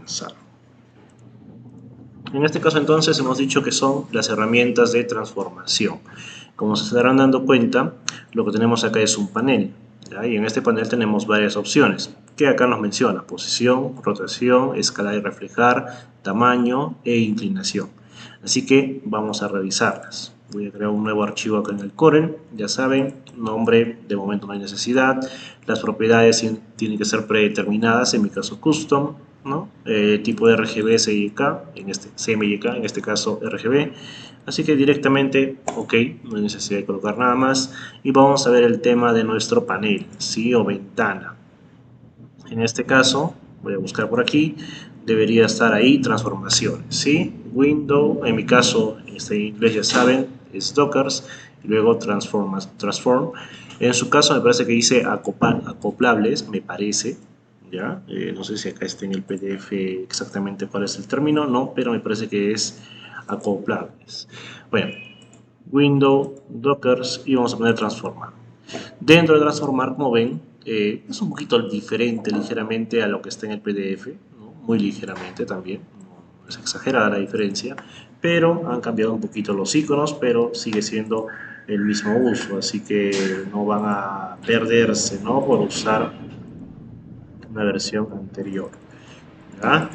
avanzar. En este caso entonces hemos dicho que son las herramientas de transformación. Como se estarán dando cuenta, lo que tenemos acá es un panel, ¿ya? Y en este panel tenemos varias opciones, que acá nos menciona: posición, rotación, escalar y reflejar, tamaño e inclinación. Así que vamos a revisarlas. Voy a crear un nuevo archivo acá en el Corel. Ya saben, nombre de momento no hay necesidad. Las propiedades tienen que ser predeterminadas, en mi caso custom, ¿no? Tipo de RGB CMYK, en este caso RGB. Así que directamente, ok, no hay necesidad de colocar nada más. Y vamos a ver el tema de nuestro panel, ¿sí? O ventana. En este caso, voy a buscar por aquí, debería estar ahí transformaciones, ¿sí? Window, en mi caso, en inglés ya saben, es Dockers, y luego transform. En su caso me parece que dice acoplables, me parece, ¿ya? No sé si acá está en el PDF exactamente cuál es el término, no, pero me parece que es acoplables. Bueno, Window, Dockers, y vamos a poner transformar. Dentro de transformar, como ven, es un poquito diferente ligeramente a lo que está en el PDF, ¿no? Muy ligeramente también, no es exagerada la diferencia, pero han cambiado un poquito los iconos, pero sigue siendo el mismo uso, así que no van a perderse, ¿no? Por usar una versión anterior, ¿ya?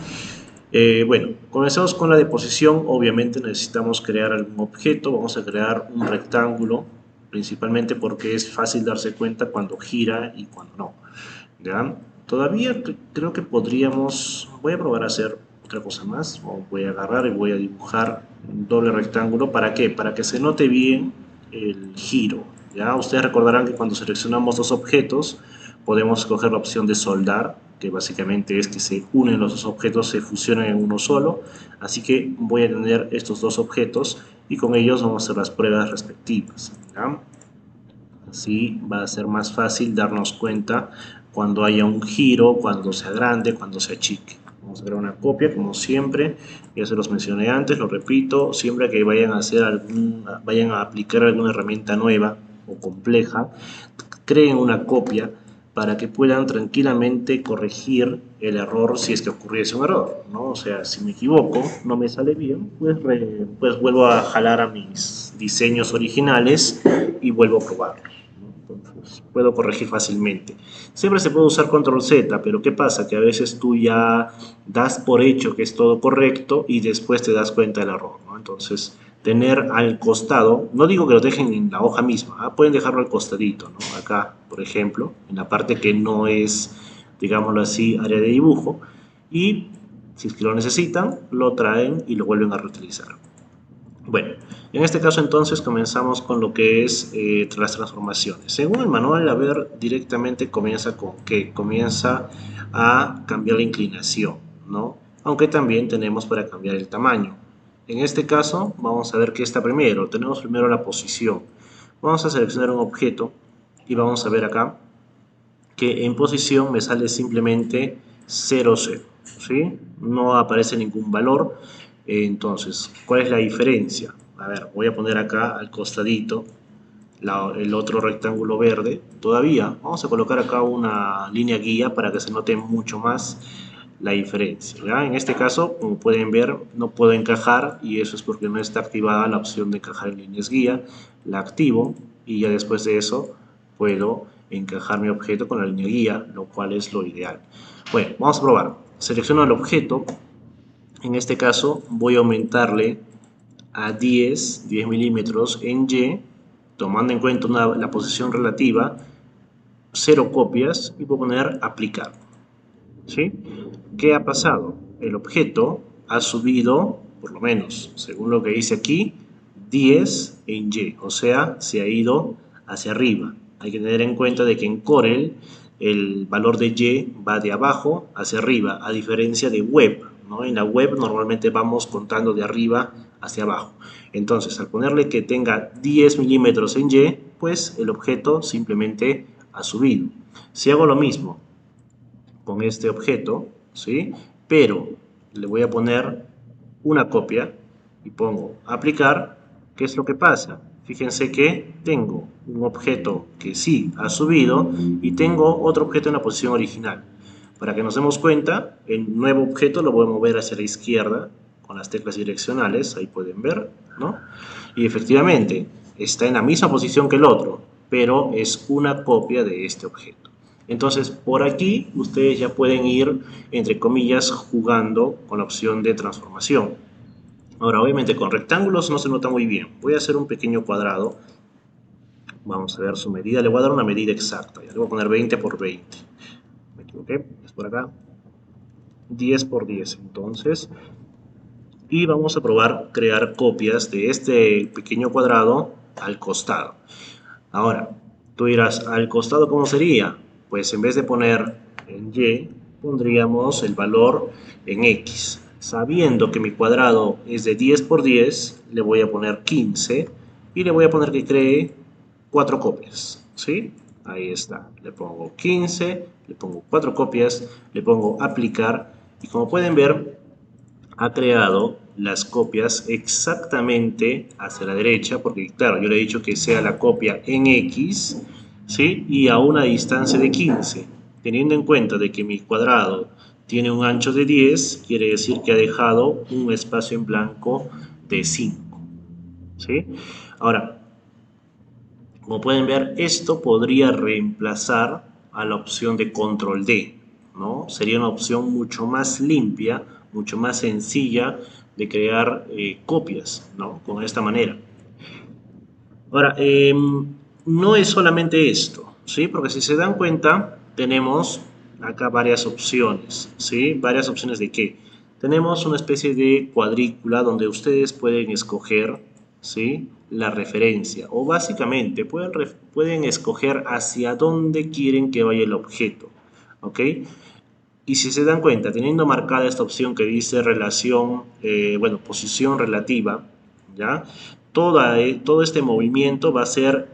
Bueno, comenzamos con la deposición. Obviamente necesitamos crear algún objeto. Vamos a crear un rectángulo, principalmente porque es fácil darse cuenta cuando gira y cuando no, ¿ya? Todavía creo que podríamos, voy a probar a hacer otra cosa más. Voy a agarrar y voy a dibujar un doble rectángulo. ¿Para qué? Para que se note bien el giro, ¿ya? Ustedes recordarán que cuando seleccionamos dos objetos podemos escoger la opción de soldar, que básicamente es que se unen los dos objetos, se fusionan en uno solo. Así que voy a tener estos dos objetos y con ellos vamos a hacer las pruebas respectivas, ¿ya? Así va a ser más fácil darnos cuenta cuando haya un giro, cuando sea grande, cuando se achique. Vamos a crear una copia, como siempre, ya se los mencioné antes, lo repito, siempre que vayan a aplicar alguna herramienta nueva o compleja, creen una copia para que puedan tranquilamente corregir el error si es que ocurriese un error, ¿no? O sea, si me equivoco, no me sale bien, pues vuelvo a jalar a mis diseños originales y vuelvo a probarlo. Entonces, puedo corregir fácilmente. Siempre se puede usar control Z, pero ¿qué pasa? Que a veces tú ya das por hecho que es todo correcto y después te das cuenta del error, ¿no? Entonces, tener al costado, no digo que lo dejen en la hoja misma, ¿eh? Pueden dejarlo al costadito, ¿no? Acá, por ejemplo, en la parte que no es, digámoslo así, área de dibujo, y si es que lo necesitan, lo traen y lo vuelven a reutilizar. Bueno, en este caso entonces comenzamos con lo que es las transformaciones. Según el manual, a ver, directamente comienza con que comienza a cambiar la inclinación, ¿no? Aunque también tenemos para cambiar el tamaño. En este caso, vamos a ver qué está primero. Tenemos primero la posición. Vamos a seleccionar un objeto y vamos a ver acá que en posición me sale simplemente 0, 0, ¿sí? No aparece ningún valor. Entonces, ¿cuál es la diferencia? A ver, voy a poner acá al costadito el otro rectángulo verde. Todavía vamos a colocar acá una línea guía para que se note mucho más la diferencia, ¿ya? En este caso, como pueden ver, no puedo encajar y eso es porque no está activada la opción de encajar en líneas guía. La activo y ya después de eso puedo encajar mi objeto con la línea guía, lo cual es lo ideal. Bueno, vamos a probar. Selecciono el objeto. En este caso voy a aumentarle a 10 milímetros en Y, tomando en cuenta la posición relativa, 0 copias, y voy a poner aplicar, ¿sí? ¿Qué ha pasado? El objeto ha subido, por lo menos, según lo que dice aquí, 10 en Y, o sea, se ha ido hacia arriba. Hay que tener en cuenta de que en Corel el valor de Y va de abajo hacia arriba, a diferencia de web, ¿no? En la web normalmente vamos contando de arriba hacia abajo. Entonces, al ponerle que tenga 10 milímetros en Y, pues el objeto simplemente ha subido. Si hago lo mismo con este objeto, ¿sí? Pero le voy a poner una copia y pongo aplicar. ¿Qué es lo que pasa? Fíjense que tengo un objeto que sí ha subido y tengo otro objeto en la posición original. Para que nos demos cuenta, el nuevo objeto lo voy a mover hacia la izquierda con las teclas direccionales, ahí pueden ver, ¿no? Y efectivamente, está en la misma posición que el otro, pero es una copia de este objeto. Entonces, por aquí ustedes ya pueden ir, entre comillas, jugando con la opción de transformación. Ahora, obviamente, con rectángulos no se nota muy bien. Voy a hacer un pequeño cuadrado. Vamos a ver su medida. Le voy a dar una medida exacta. Le voy a poner 20 por 20. Me equivoqué, es por acá. 10 por 10, entonces. Y vamos a probar crear copias de este pequeño cuadrado al costado. Ahora, tú dirás, ¿al costado cómo sería? Pues en vez de poner en Y, pondríamos el valor en X. Sabiendo que mi cuadrado es de 10 por 10, le voy a poner 15 y le voy a poner que cree 4 copias, ¿sí? Ahí está, le pongo 15, le pongo 4 copias, le pongo aplicar y como pueden ver, ha creado las copias exactamente hacia la derecha, porque claro, yo le he dicho que sea la copia en X, ¿sí? Y a una distancia de 15. Teniendo en cuenta de que mi cuadrado tiene un ancho de 10, quiere decir que ha dejado un espacio en blanco de 5, ¿sí? Ahora, como pueden ver, esto podría reemplazar a la opción de control D, ¿no? Sería una opción mucho más limpia, mucho más sencilla de crear copias, ¿no? Con esta manera. Ahora, no es solamente esto, ¿sí? Porque si se dan cuenta, tenemos acá varias opciones, ¿sí? Varias opciones de qué. Tenemos una especie de cuadrícula donde ustedes pueden escoger, ¿sí? La referencia o básicamente pueden escoger hacia dónde quieren que vaya el objeto, ¿ok? Y si se dan cuenta, teniendo marcada esta opción que dice relación, bueno, posición relativa, ¿ya? Todo este movimiento va a ser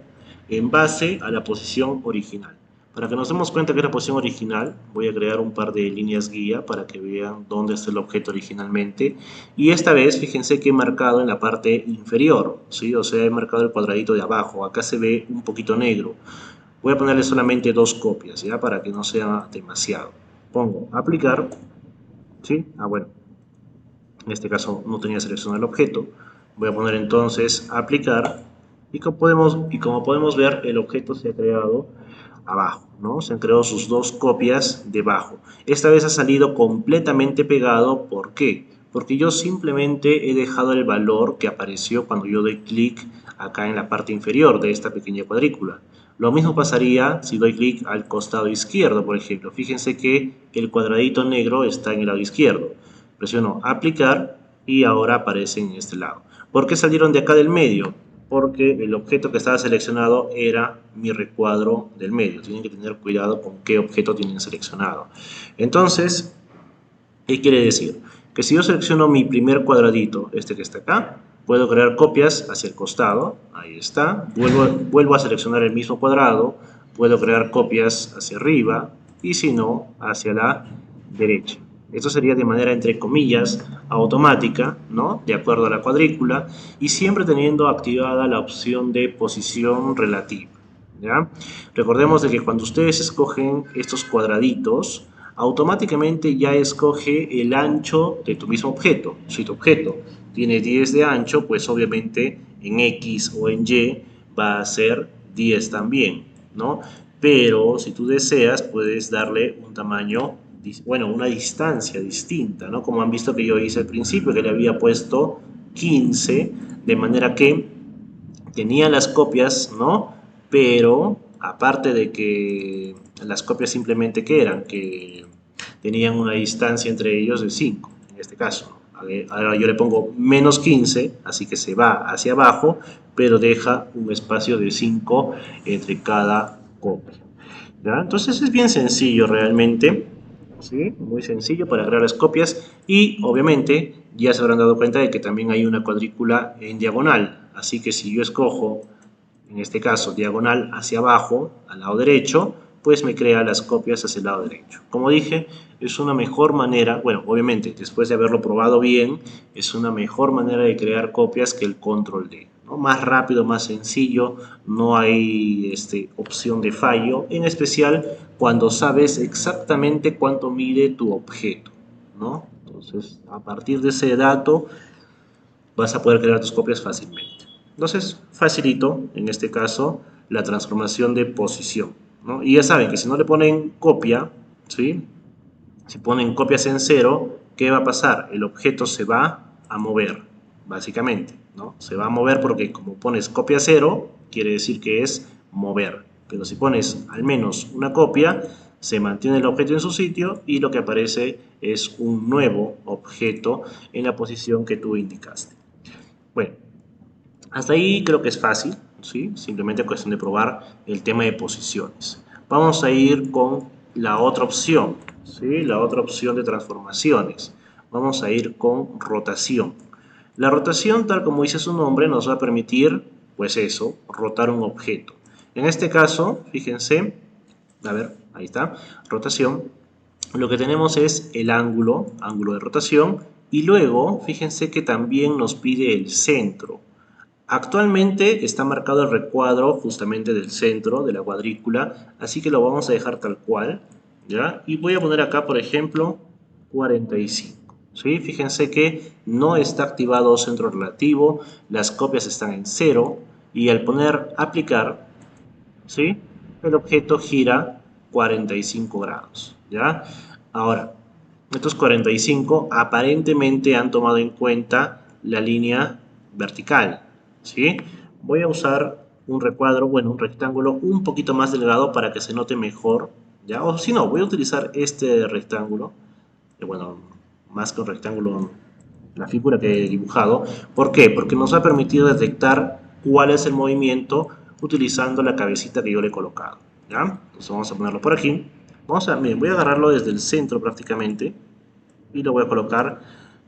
en base a la posición original. Para que nos demos cuenta que es la posición original, voy a crear un par de líneas guía para que vean dónde está el objeto originalmente. Y esta vez, fíjense que he marcado en la parte inferior, ¿sí? O sea, he marcado el cuadradito de abajo. Acá se ve un poquito negro. Voy a ponerle solamente 2 copias, ¿ya? Para que no sea demasiado. Pongo aplicar, ¿sí? Bueno, en este caso no tenía seleccionado el objeto. Voy a poner entonces aplicar y como podemos ver, el objeto se ha creado abajo, ¿no? Se han creado sus 2 copias debajo. Esta vez ha salido completamente pegado. ¿Por qué? Porque yo simplemente he dejado el valor que apareció cuando yo doy clic acá en la parte inferior de esta pequeña cuadrícula. Lo mismo pasaría si doy clic al costado izquierdo, por ejemplo. Fíjense que el cuadradito negro está en el lado izquierdo. Presiono aplicar y ahora aparece en este lado. ¿Por qué salieron de acá del medio? Porque el objeto que estaba seleccionado era mi recuadro del medio. Tienen que tener cuidado con qué objeto tienen seleccionado. Entonces, ¿qué quiere decir? Que si yo selecciono mi primer cuadradito, este que está acá, puedo crear copias hacia el costado, ahí está, vuelvo a seleccionar el mismo cuadrado, puedo crear copias hacia arriba y si no, hacia la derecha. Esto sería de manera, entre comillas, automática, ¿no? De acuerdo a la cuadrícula y siempre teniendo activada la opción de posición relativa, ¿ya? Recordemos de que cuando ustedes escogen estos cuadraditos, automáticamente ya escoge el ancho de tu mismo objeto. Si tu objeto tiene 10 de ancho, pues obviamente en X o en Y va a ser 10 también, ¿no? Pero si tú deseas, puedes darle un tamaño, bueno, una distancia distinta, ¿no? Como han visto que yo hice al principio, que le había puesto 15, de manera que tenía las copias, ¿no? Pero aparte de que las copias simplemente que eran, que tenían una distancia entre ellos de 5, en este caso. Ahora yo le pongo menos 15, así que se va hacia abajo, pero deja un espacio de 5 entre cada copia, ¿ya? Entonces es bien sencillo realmente, ¿sí? Muy sencillo para crear las copias y obviamente ya se habrán dado cuenta de que también hay una cuadrícula en diagonal, así que si yo escojo, en este caso, diagonal hacia abajo, al lado derecho, pues me crea las copias hacia el lado derecho. Como dije, es una mejor manera, bueno, obviamente, después de haberlo probado bien, es una mejor manera de crear copias que el control D, ¿no? ¿no? Más rápido, más sencillo, no hay opción de fallo, en especial cuando sabes exactamente cuánto mide tu objeto, ¿no? Entonces, a partir de ese dato, vas a poder crear tus copias fácilmente. Entonces, facilito, en este caso, la transformación de posición, ¿no? Y ya saben que si no le ponen copia, ¿sí? Si ponen copias en cero, ¿qué va a pasar? El objeto se va a mover, básicamente, ¿no? Se va a mover porque como pones copia cero, quiere decir que es mover. Pero si pones al menos una copia, se mantiene el objeto en su sitio y lo que aparece es un nuevo objeto en la posición que tú indicaste. Bueno, hasta ahí creo que es fácil, ¿sí? Simplemente cuestión de probar el tema de posiciones. Vamos a ir con la otra opción, ¿sí? La otra opción de transformaciones. Vamos a ir con rotación. La rotación, tal como dice su nombre, nos va a permitir, pues eso, rotar un objeto. En este caso, fíjense, a ver, ahí está, rotación. Lo que tenemos es el ángulo de rotación, y luego, fíjense que también nos pide el centro. Actualmente está marcado el recuadro justamente del centro de la cuadrícula, así que lo vamos a dejar tal cual, ¿ya? Y voy a poner acá, por ejemplo, 45, ¿sí? Fíjense que no está activado centro relativo, las copias están en cero, y al poner aplicar, ¿sí? El objeto gira 45 grados, ¿ya? Ahora, estos 45 aparentemente han tomado en cuenta la línea vertical, ¿sí? Voy a usar un recuadro, bueno, un rectángulo un poquito más delgado para que se note mejor, ¿ya? O si no, voy a utilizar este rectángulo, que bueno, más que un rectángulo, la figura que he dibujado. ¿Por qué? Porque nos ha permitido detectar cuál es el movimiento utilizando la cabecita que yo le he colocado, ¿ya? Entonces vamos a ponerlo por aquí. Miren, voy a agarrarlo desde el centro prácticamente y lo voy a colocar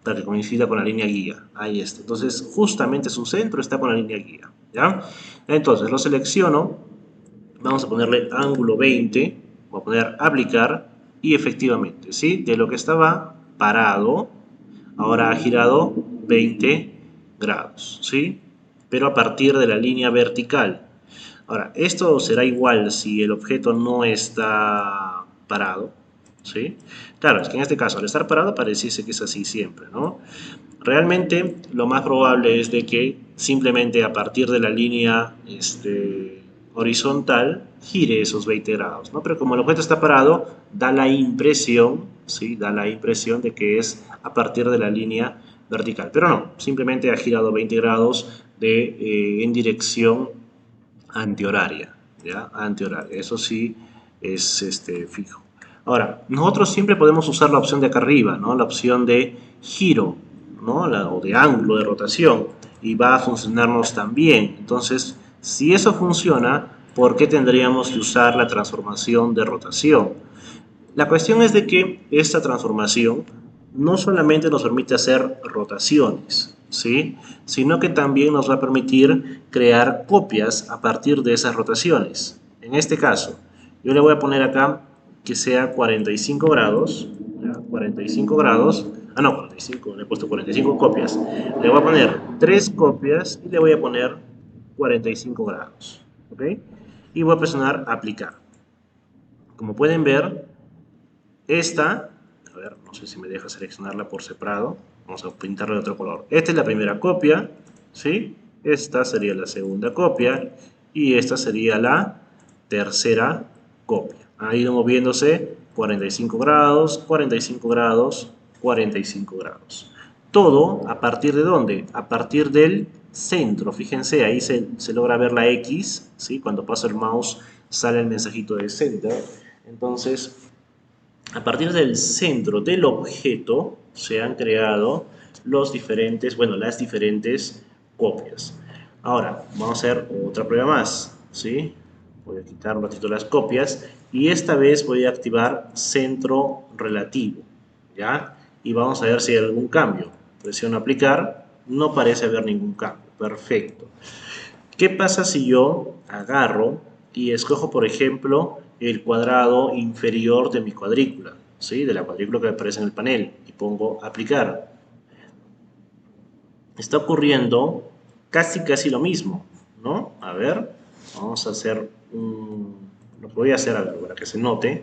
para que coincida con la línea guía. Ahí está. Entonces, justamente su centro está con la línea guía, ¿ya? Entonces, lo selecciono. Vamos a ponerle ángulo 20. Voy a poner aplicar y efectivamente, ¿sí? De lo que estaba parado, ahora ha girado 20 grados, ¿sí? Pero a partir de la línea vertical. Ahora, esto será igual si el objeto no está parado, ¿sí? Claro, es que en este caso, al estar parado, pareciese que es así siempre, ¿no? Realmente, lo más probable es de que simplemente a partir de la línea horizontal gire esos 20 grados, ¿no? Pero como el objeto está parado, da la impresión, ¿sí? Da la impresión de que es a partir de la línea vertical. Pero no, simplemente ha girado 20 grados en dirección antihoraria, ¿ya? Antihoraria, eso sí es fijo. Ahora, nosotros siempre podemos usar la opción de acá arriba, ¿no? La opción de giro, ¿no? O de ángulo de rotación, y va a funcionarnos también. Entonces, si eso funciona, ¿por qué tendríamos que usar la transformación de rotación? La cuestión es de que esta transformación no solamente nos permite hacer rotaciones, ¿sí? Sino que también nos va a permitir crear copias a partir de esas rotaciones. En este caso, yo le voy a poner acá que sea 45 grados, ¿ya? 45 grados, no, 45, le he puesto 45 copias. Le voy a poner 3 copias y le voy a poner 45 grados, ¿ok? Y voy a presionar aplicar. Como pueden ver, a ver, no sé si me deja seleccionarla por separado. Vamos a pintarlo de otro color. Esta es la primera copia, ¿sí? Esta sería la segunda copia y esta sería la tercera copia. Ha ido moviéndose 45 grados, 45 grados, 45 grados. Todo a partir de ¿dónde? A partir del centro. Fíjense, ahí se logra ver la X, ¿sí? Cuando paso el mouse sale el mensajito de center. Entonces, a partir del centro del objeto se han creado las diferentes copias. Ahora, vamos a hacer otra prueba más, ¿sí? Voy a quitar un ratito las copias y esta vez voy a activar centro relativo, ¿ya? Y vamos a ver si hay algún cambio. Presiono aplicar, no parece haber ningún cambio, perfecto. ¿Qué pasa si yo agarro y escojo, por ejemplo, el cuadrado inferior de mi cuadrícula, ¿sí? De la cuadrícula que aparece en el panel, y pongo aplicar? Está ocurriendo casi lo mismo, ¿no? A ver, vamos a hacer lo que voy a hacer, a ver, para que se note,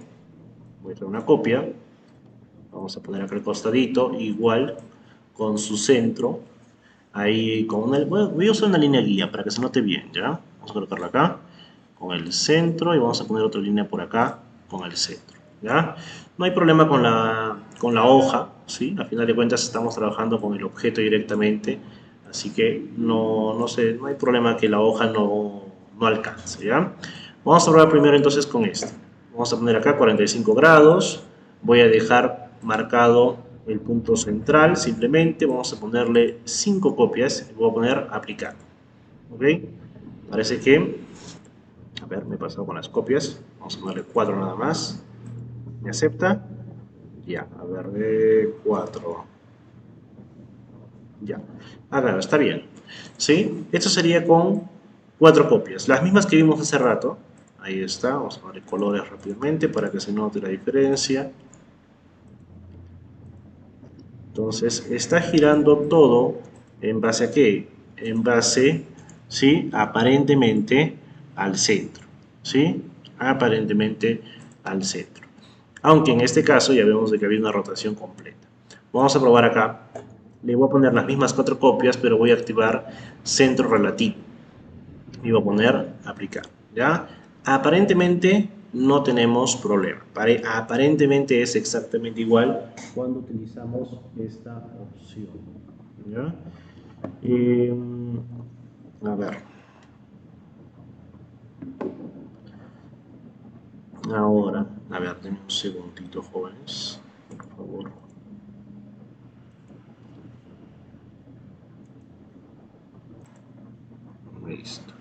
voy a hacer una copia, vamos a poner acá el costadito, igual, con su centro, ahí con una, voy a usar una línea guía para que se note bien, ¿ya? Vamos a colocarla acá, con el centro, y vamos a poner otra línea por acá, con el centro, ¿ya? No hay problema con la hoja, ¿sí? Al final de cuentas estamos trabajando con el objeto directamente, así que no hay problema que la hoja no alcance, ¿ya? Vamos a probar primero entonces con esto. Vamos a poner acá 45 grados, voy a dejar marcado el punto central, simplemente vamos a ponerle 5 copias y voy a poner aplicar, ¿ok? Parece que, a ver, me he pasado con las copias, vamos a ponerle 4 nada más, ¿me acepta? Ya, a ver, 4. Ya. Ah, claro, está bien. ¿Sí? Esto sería con 4 copias. Las mismas que vimos hace rato. Ahí está. Vamos a poner colores rápidamente para que se note la diferencia. Entonces, está girando todo en base a qué? En base, ¿sí? Aparentemente al centro. ¿Sí? Aparentemente al centro. Aunque en este caso ya vemos de que había una rotación completa. Vamos a probar acá. Le voy a poner las mismas 4 copias, pero voy a activar centro relativo. Y voy a poner aplicar. ¿Ya? Aparentemente no tenemos problema. Aparentemente es exactamente igual cuando utilizamos esta opción. ¿Ya? A ver. Ahora, a ver, denme un segundito, jóvenes, por favor. Listo.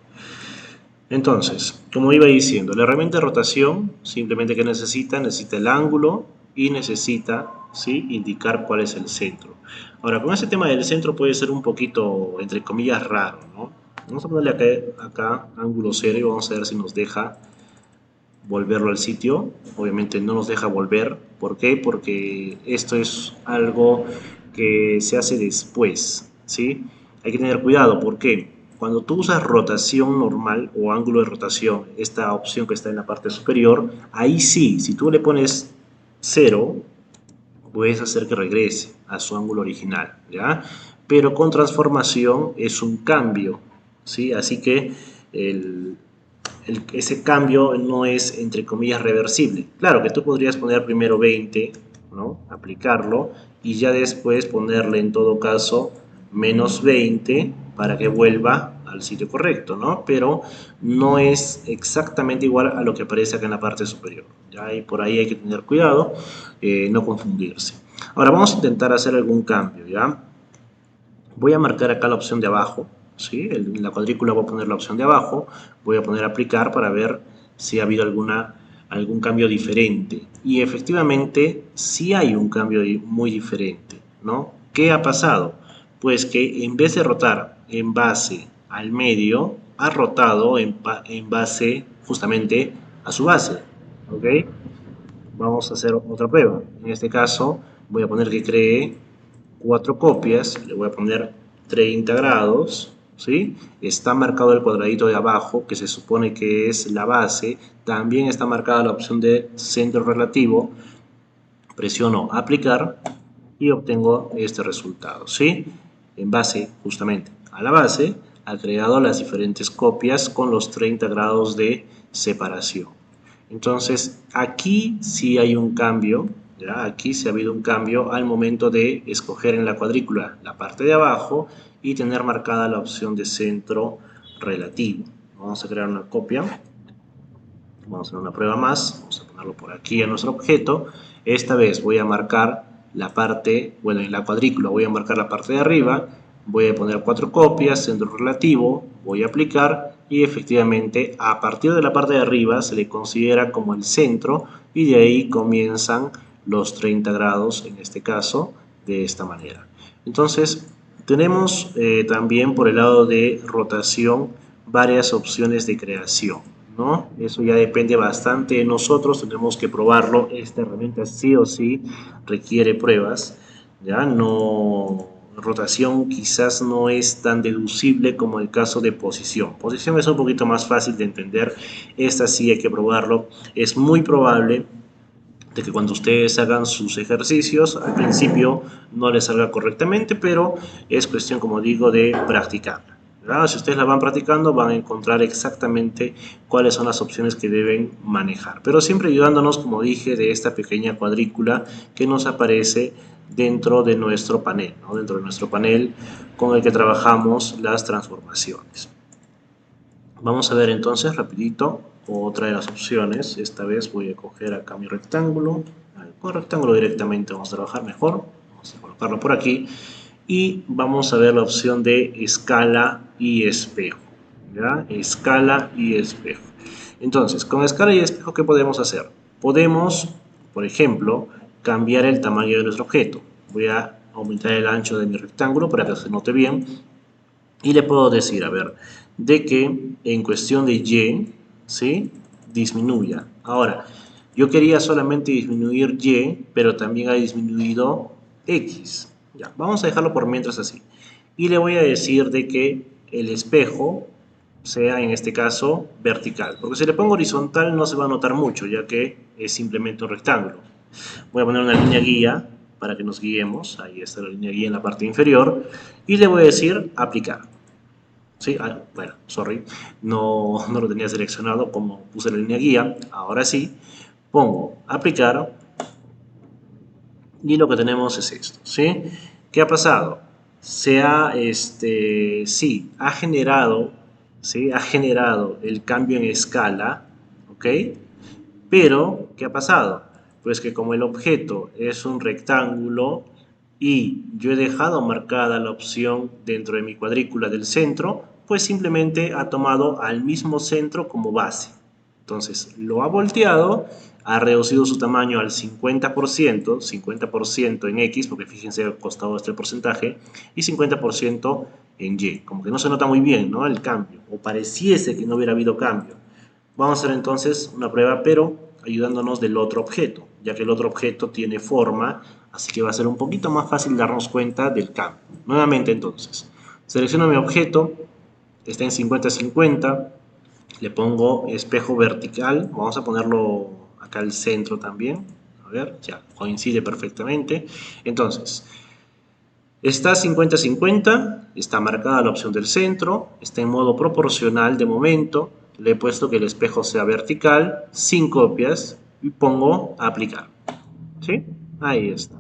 Entonces, como iba diciendo, la herramienta de rotación simplemente que necesita el ángulo y necesita, ¿sí?, indicar cuál es el centro. Ahora, con ese tema del centro puede ser un poquito, entre comillas, raro, ¿no? Vamos a ponerle acá ángulo 0 y vamos a ver si nos deja volverlo al sitio. Obviamente no nos deja volver. ¿Por qué? Porque esto es algo que se hace después, ¿sí? Hay que tener cuidado. ¿Por qué? Cuando tú usas rotación normal o ángulo de rotación, esta opción que está en la parte superior, ahí sí, si tú le pones 0, puedes hacer que regrese a su ángulo original, ¿ya? Pero con transformación es un cambio, ¿sí? Así que ese cambio no es, entre comillas, reversible. Claro que tú podrías poner primero 20, ¿no? Aplicarlo y ya después ponerle en todo caso menos 20 para que vuelva al sitio correcto, ¿no? Pero no es exactamente igual a lo que aparece acá en la parte superior. ¿Ya? Y por ahí hay que tener cuidado, no confundirse. Ahora vamos a intentar hacer algún cambio, ¿ya? Voy a marcar acá la opción de abajo, ¿sí? En la cuadrícula voy a poner la opción de abajo, voy a poner aplicar para ver si ha habido algún cambio diferente. Y efectivamente sí hay un cambio muy diferente, ¿no? ¿Qué ha pasado? Pues que en vez de rotar en base al medio, ha rotado en base justamente a su base, ¿ok? Vamos a hacer otra prueba. En este caso voy a poner que cree 4 copias, le voy a poner 30 grados, ¿sí? Está marcado el cuadradito de abajo, que se supone que es la base, también está marcada la opción de centro relativo, presiono aplicar y obtengo este resultado, ¿sí? En base justamente a la base, ha creado las diferentes copias con los 30 grados de separación. Entonces, aquí sí hay un cambio, ¿ya? Aquí sí ha habido un cambio al momento de escoger en la cuadrícula la parte de abajo y tener marcada la opción de centro relativo. Vamos a crear una copia. Vamos a hacer una prueba más. Vamos a ponerlo por aquí a nuestro objeto. Esta vez voy a marcar la parte, bueno, en la cuadrícula voy a marcar la parte de arriba. Voy a poner 4 copias, centro relativo, voy a aplicar y efectivamente a partir de la parte de arriba se le considera como el centro y de ahí comienzan los 30 grados en este caso de esta manera. Entonces tenemos también por el lado de rotación varias opciones de creación, ¿no? Eso ya depende bastante de nosotros, tenemos que probarlo. Esta herramienta sí o sí requiere pruebas, ¿ya? No rotación quizás no es tan deducible como el caso de posición. Posición es un poquito más fácil de entender, esta sí hay que probarlo. Es muy probable de que cuando ustedes hagan sus ejercicios, al principio no les salga correctamente, pero es cuestión, como digo, de practicarla. Si ustedes la van practicando, van a encontrar exactamente cuáles son las opciones que deben manejar. Pero siempre ayudándonos, como dije, de esta pequeña cuadrícula que nos aparece dentro de nuestro panel, ¿no? Dentro de nuestro panel con el que trabajamos las transformaciones. Vamos a ver entonces rapidito otra de las opciones. Esta vez voy a coger acá mi rectángulo. Con rectángulo directamente vamos a trabajar mejor. Vamos a colocarlo por aquí. Y vamos a ver la opción de escala y espejo. ¿Ya? Escala y espejo. Entonces, con escala y espejo, ¿qué podemos hacer? Podemos, por ejemplo, cambiar el tamaño de nuestro objeto. Voy a aumentar el ancho de mi rectángulo para que se note bien. Y le puedo decir, a ver, de que en cuestión de Y, ¿sí? Disminuya. Ahora, yo quería solamente disminuir Y, pero también ha disminuido X. Ya, vamos a dejarlo por mientras así. Y le voy a decir de que el espejo sea, en este caso, vertical. Porque si le pongo horizontal no se va a notar mucho, ya que es simplemente un rectángulo. Voy a poner una línea guía para que nos guiemos. Ahí está la línea guía en la parte inferior. Y le voy a decir aplicar. ¿Sí? Bueno, sorry, no lo tenía seleccionado como puse la línea guía. Ahora sí, pongo aplicar y lo que tenemos es esto. ¿Sí? ¿Qué ha pasado? Sí, ha generado el cambio en escala, ¿ok? Pero, ¿qué ha pasado? Pues que como el objeto es un rectángulo y yo he dejado marcada la opción dentro de mi cuadrícula del centro, pues simplemente ha tomado al mismo centro como base. Entonces, lo ha volteado, ha reducido su tamaño al 50% en X, porque fíjense al costado este porcentaje, y 50% en Y. Como que no se nota muy bien, ¿no? El cambio, o pareciese que no hubiera habido cambio. Vamos a hacer entonces una prueba, pero ayudándonos del otro objeto, ya que el otro objeto tiene forma, así que va a ser un poquito más fácil darnos cuenta del cambio. Nuevamente entonces, selecciono mi objeto, está en 50-50, le pongo espejo vertical, vamos a ponerlo acá al centro también, a ver, ya coincide perfectamente. Entonces, está 50-50, está marcada la opción del centro, está en modo proporcional de momento, le he puesto que el espejo sea vertical, sin copias, y pongo aplicar. ¿Sí? Ahí está.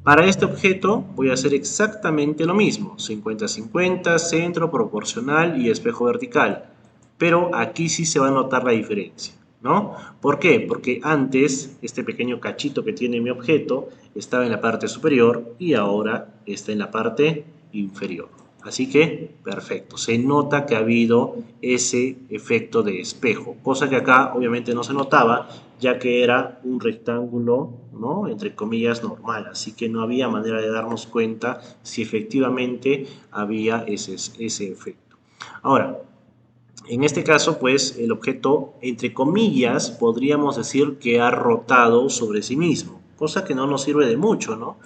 Para este objeto voy a hacer exactamente lo mismo, 50-50, centro, proporcional y espejo vertical. Pero aquí sí se va a notar la diferencia, ¿no? ¿Por qué? Porque antes este pequeño cachito que tiene mi objeto estaba en la parte superior y ahora está en la parte inferior. Así que, perfecto, se nota que ha habido ese efecto de espejo, cosa que acá obviamente no se notaba, ya que era un rectángulo, ¿no? Entre comillas, normal, así que no había manera de darnos cuenta si efectivamente había ese efecto. Ahora, en este caso, pues, el objeto, entre comillas, podríamos decir que ha rotado sobre sí mismo, cosa que no nos sirve de mucho, ¿no?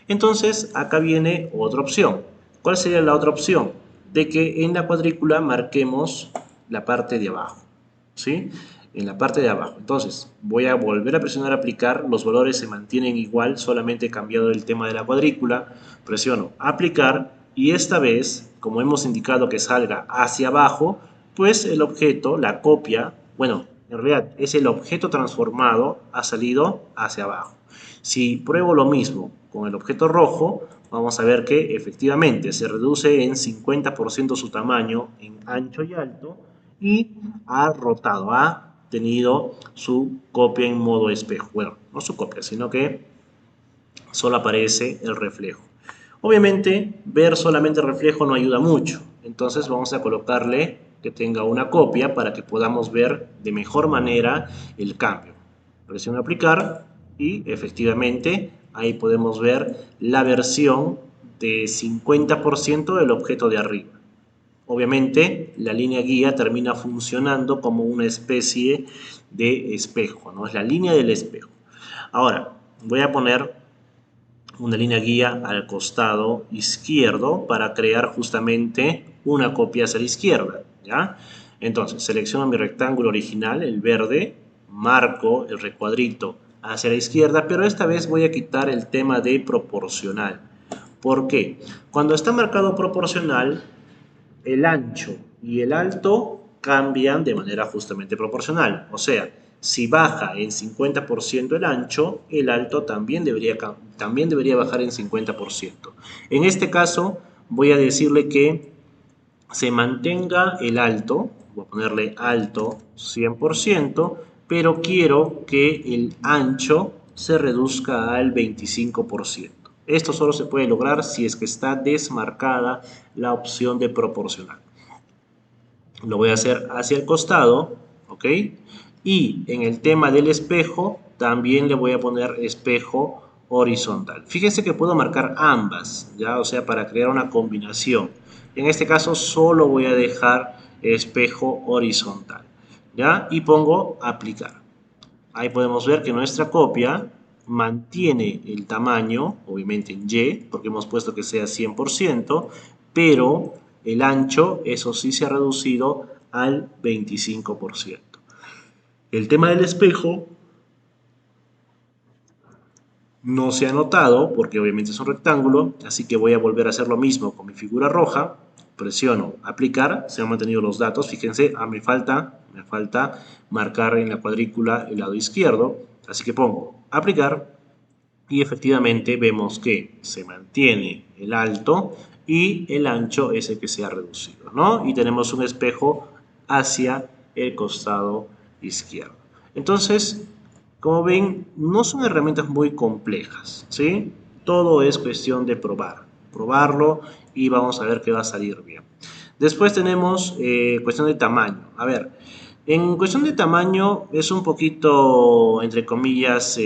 Entonces, acá viene otra opción. ¿Cuál sería la otra opción? De que en la cuadrícula marquemos la parte de abajo, ¿sí? En la parte de abajo. Entonces, voy a volver a presionar aplicar, los valores se mantienen igual, solamente he cambiado el tema de la cuadrícula, presiono aplicar y esta vez, como hemos indicado que salga hacia abajo, pues el objeto, la copia, bueno, en realidad es el objeto transformado, ha salido hacia abajo. Si pruebo lo mismo con el objeto rojo, vamos a ver que efectivamente se reduce en 50% su tamaño en ancho y alto y ha rotado, ha tenido su copia en modo espejo. Bueno, no su copia, sino que solo aparece el reflejo. Obviamente, ver solamente el reflejo no ayuda mucho. Entonces vamos a colocarle que tenga una copia para que podamos ver de mejor manera el cambio. Presiono aplicar y efectivamente ahí podemos ver la versión de 50% del objeto de arriba. Obviamente la línea guía termina funcionando como una especie de espejo, ¿no? Es la línea del espejo. Ahora voy a poner una línea guía al costado izquierdo para crear justamente una copia hacia la izquierda, ¿ya? Entonces, selecciono mi rectángulo original, el verde, marco el recuadrito hacia la izquierda, pero esta vez voy a quitar el tema de proporcional. ¿Por qué? Cuando está marcado proporcional, el ancho y el alto cambian de manera justamente proporcional. O sea, si baja en 50% el ancho, el alto también debería bajar en 50%. En este caso, voy a decirle que se mantenga el alto, voy a ponerle alto 100%, pero quiero que el ancho se reduzca al 25%. Esto solo se puede lograr si es que está desmarcada la opción de proporcional. Lo voy a hacer hacia el costado, ¿ok? Y en el tema del espejo, también le voy a poner espejo horizontal. Fíjense que puedo marcar ambas, ¿ya? O sea, para crear una combinación. En este caso, solo voy a dejar espejo horizontal, ¿ya? Y pongo aplicar. Ahí podemos ver que nuestra copia mantiene el tamaño, obviamente en Y, porque hemos puesto que sea 100%, pero el ancho, eso sí se ha reducido al 25%. El tema del espejo no se ha notado, porque obviamente es un rectángulo, así que voy a volver a hacer lo mismo con mi figura roja. Presiono aplicar, se han mantenido los datos. Fíjense, me falta marcar en la cuadrícula el lado izquierdo, así que pongo aplicar y efectivamente vemos que se mantiene el alto y el ancho es el que se ha reducido, ¿no? Y tenemos un espejo hacia el costado izquierdo. Entonces, como ven, no son herramientas muy complejas, ¿sí? Todo es cuestión de probarlo y vamos a ver que va a salir bien. Después tenemos cuestión de tamaño. A ver, en cuestión de tamaño es un poquito, entre comillas,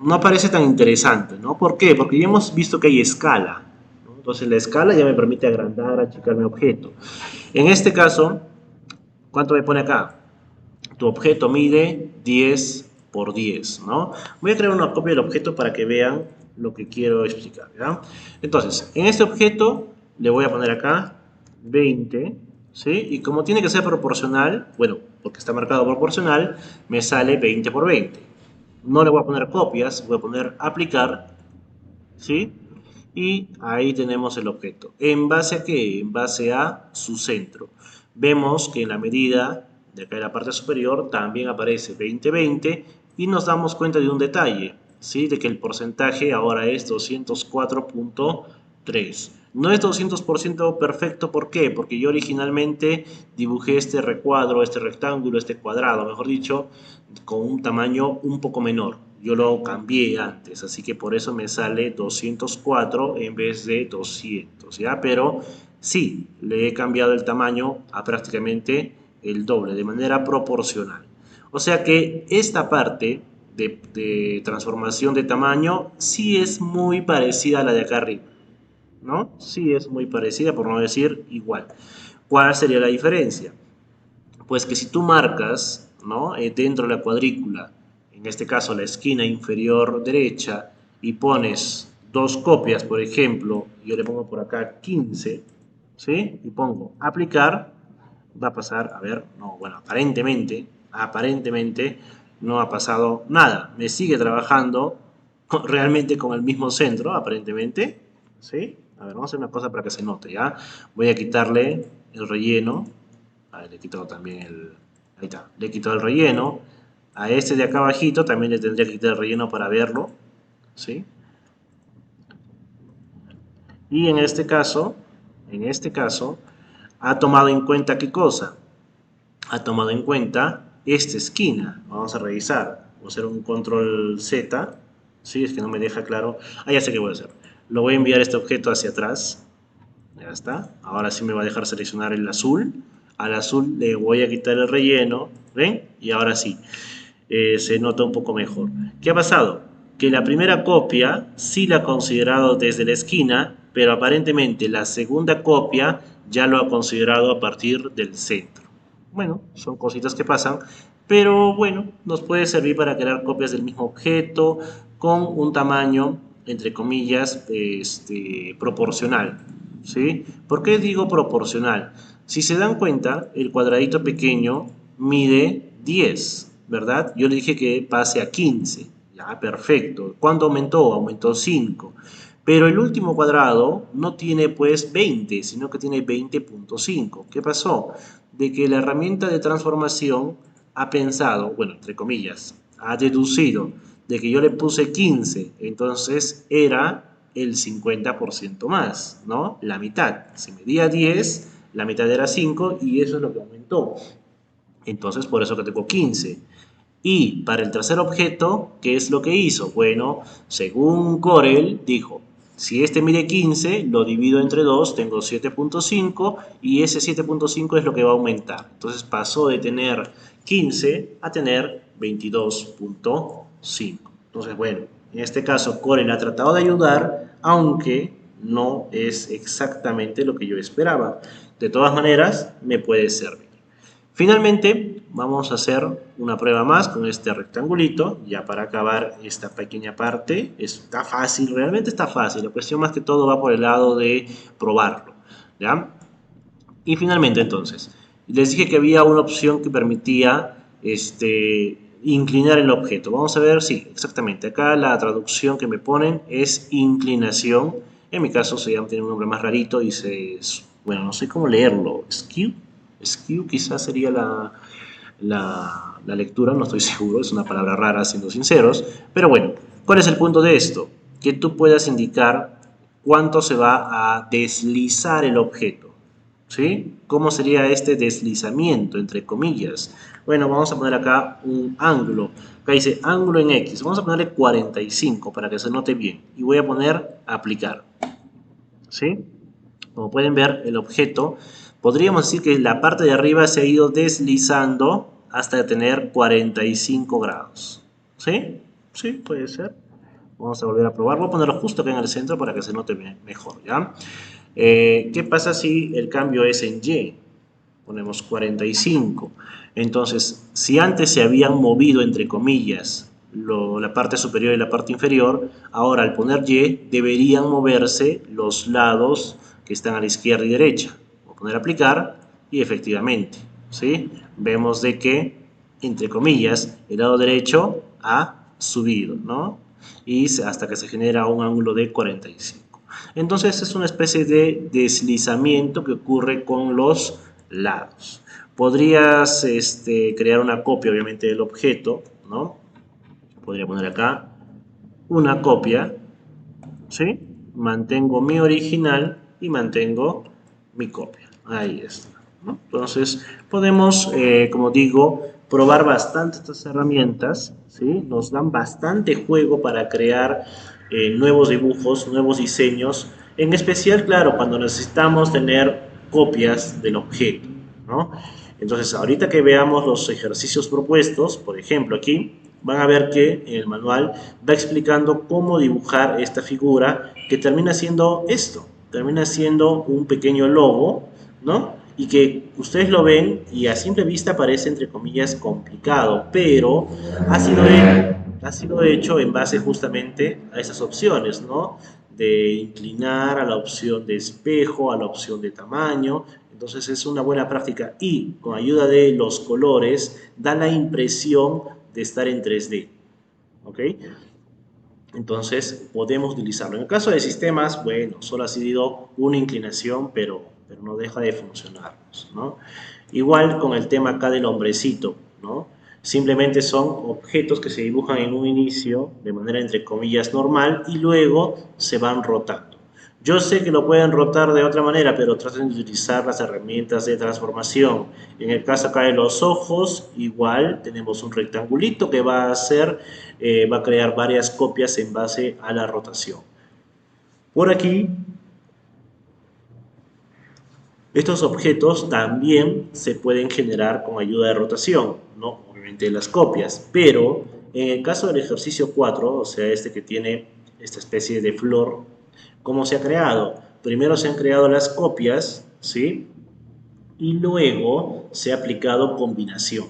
no parece tan interesante, ¿no? ¿Por qué? Porque ya hemos visto que hay escala, ¿no? Entonces la escala ya me permite agrandar, achicar mi objeto. En este caso, ¿cuánto me pone acá? Tu objeto mide 10 por 10, ¿no? Voy a crear una copia del objeto para que vean lo que quiero explicar, ¿ya? Entonces, en este objeto le voy a poner acá 20, ¿sí? Y como tiene que ser proporcional, bueno, porque está marcado proporcional, me sale 20 por 20. No le voy a poner copias, voy a poner aplicar, ¿sí? Y ahí tenemos el objeto. ¿En base a qué? En base a su centro. Vemos que en la medida de acá en la parte superior también aparece 20-20 y nos damos cuenta de un detalle, ¿sí? De que el porcentaje ahora es 204.3. No es 200% perfecto, ¿por qué? Porque yo originalmente dibujé este recuadro, este rectángulo, este cuadrado, mejor dicho, con un tamaño un poco menor. Yo lo cambié antes, así que por eso me sale 204 en vez de 200, ¿ya? Pero sí, le he cambiado el tamaño a prácticamente el doble, de manera proporcional. O sea que esta parte de transformación de tamaño sí es muy parecida a la de acá arriba, ¿no? Sí es muy parecida, por no decir igual. ¿Cuál sería la diferencia? Pues que si tú marcas, ¿no? Dentro de la cuadrícula, en este caso la esquina inferior derecha, y pones dos copias, por ejemplo, yo le pongo por acá 15, ¿sí? Y pongo aplicar, va a pasar, a ver, no, bueno, aparentemente no ha pasado nada. Me sigue trabajando realmente con el mismo centro, aparentemente, ¿sí? A ver, vamos a hacer una cosa para que se note, ¿ya? Voy a quitarle el relleno. A ver, le he quitado también el... Ahí está, le he quitado el relleno. A este de acá abajito también le tendría que quitar el relleno para verlo, ¿sí? Y en este caso, ha tomado en cuenta ¿qué cosa? Ha tomado en cuenta esta esquina. Vamos a revisar. Voy a hacer un control Z. ¿Sí? Es que no me deja claro. Ah, ya sé qué voy a hacer. Lo voy a enviar este objeto hacia atrás. Ya está. Ahora sí me va a dejar seleccionar el azul. Al azul le voy a quitar el relleno. ¿Ven? Y ahora sí. Se nota un poco mejor. ¿Qué ha pasado? Que la primera copia sí la ha considerado desde la esquina, pero aparentemente la segunda copia ya lo ha considerado a partir del centro. Bueno, son cositas que pasan, pero bueno, nos puede servir para crear copias del mismo objeto, con un tamaño, entre comillas, proporcional, ¿sí? ¿Por qué digo proporcional? Si se dan cuenta, el cuadradito pequeño mide 10, ¿verdad? Yo le dije que pase a 15. Ya, perfecto. ¿Cuánto aumentó? Aumentó 5. Pero el último cuadrado no tiene pues 20, sino que tiene 20.5. ¿Qué pasó? De que la herramienta de transformación ha pensado, bueno, entre comillas, ha deducido de que yo le puse 15, entonces era el 50% más, ¿no? La mitad. Si medía 10, la mitad era 5 y eso es lo que aumentó. Entonces, por eso que tengo 15. Y para el tercer objeto, ¿qué es lo que hizo? Bueno, según Corel, dijo, si este mide 15, lo divido entre 2, tengo 7.5 y ese 7.5 es lo que va a aumentar. Entonces pasó de tener 15 a tener 22.5. Entonces, bueno, en este caso Corel ha tratado de ayudar, aunque no es exactamente lo que yo esperaba. De todas maneras, me puede servir. Finalmente, vamos a hacer una prueba más con este rectangulito, ya para acabar esta pequeña parte. Está fácil, realmente está fácil. La cuestión más que todo va por el lado de probarlo, ¿ya? Y finalmente, entonces, les dije que había una opción que permitía inclinar el objeto. Vamos a ver, sí, exactamente. Acá la traducción que me ponen es inclinación. En mi caso se llama, tiene un nombre más rarito, dice, bueno, no sé cómo leerlo, skew. Skew quizás sería la lectura, no estoy seguro, es una palabra rara, siendo sinceros. Pero bueno, ¿cuál es el punto de esto? Que tú puedas indicar cuánto se va a deslizar el objeto. ¿Sí? ¿Cómo sería este deslizamiento, entre comillas? Bueno, vamos a poner acá un ángulo. Acá dice ángulo en X. Vamos a ponerle 45 para que se note bien. Y voy a poner aplicar. ¿Sí? Como pueden ver, el objeto, podríamos decir que la parte de arriba se ha ido deslizando hasta tener 45 grados. ¿Sí? Sí, puede ser. Vamos a volver a probar. Voy a ponerlo justo acá en el centro para que se note mejor, ¿ya? ¿Qué pasa si el cambio es en Y? Ponemos 45. Entonces, si antes se habían movido, entre comillas, la parte superior y la parte inferior, ahora al poner Y deberían moverse los lados que están a la izquierda y derecha. Voy a poner aplicar y efectivamente, ¿sí? Vemos de que, entre comillas, el lado derecho ha subido, ¿no? Y hasta que se genera un ángulo de 45. Entonces es una especie de deslizamiento que ocurre con los lados. Podrías crear una copia, obviamente, del objeto, ¿no? Podría poner acá una copia, ¿sí? Mantengo mi original y mantengo mi copia. Ahí está, ¿no? Entonces, podemos, como digo, probar bastante estas herramientas, ¿sí? Nos dan bastante juego para crear nuevos dibujos, nuevos diseños, en especial, claro, cuando necesitamos tener copias del objeto, ¿no? Entonces, ahorita que veamos los ejercicios propuestos, por ejemplo, aquí van a ver que en el manual va explicando cómo dibujar esta figura que termina siendo esto, termina siendo un pequeño logo, ¿no? Y que ustedes lo ven y a simple vista parece, entre comillas, complicado, pero ha sido hecho en base justamente a esas opciones, ¿no? De inclinar, a la opción de espejo, a la opción de tamaño. Entonces es una buena práctica y con ayuda de los colores da la impresión de estar en 3D. ¿Ok? Entonces podemos utilizarlo. En el caso de sistemas, bueno, solo ha sido una inclinación, pero no deja de funcionarnos, ¿no? Igual con el tema acá del hombrecito, ¿no? Simplemente son objetos que se dibujan en un inicio de manera entre comillas normal y luego se van rotando. Yo sé que lo pueden rotar de otra manera, pero traten de utilizar las herramientas de transformación. En el caso acá de los ojos, igual tenemos un rectangulito que va a hacer, va a crear varias copias en base a la rotación. Por aquí, estos objetos también se pueden generar con ayuda de rotación, no obviamente las copias, pero en el caso del ejercicio 4, o sea, este que tiene esta especie de flor, ¿cómo se ha creado? Primero se han creado las copias, ¿sí? Y luego se ha aplicado combinación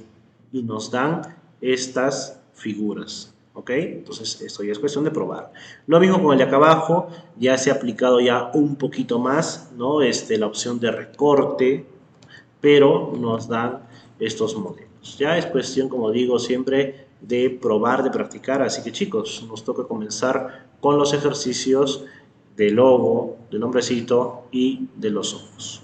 y nos dan estas figuras. ¿Ok? Entonces esto ya es cuestión de probar. Lo mismo con el de acá abajo, ya se ha aplicado ya un poquito más, ¿no? La opción de recorte, pero nos dan estos modelos. Ya es cuestión, como digo, siempre de probar, de practicar. Así que chicos, nos toca comenzar con los ejercicios del logo, del hombrecito y de los ojos.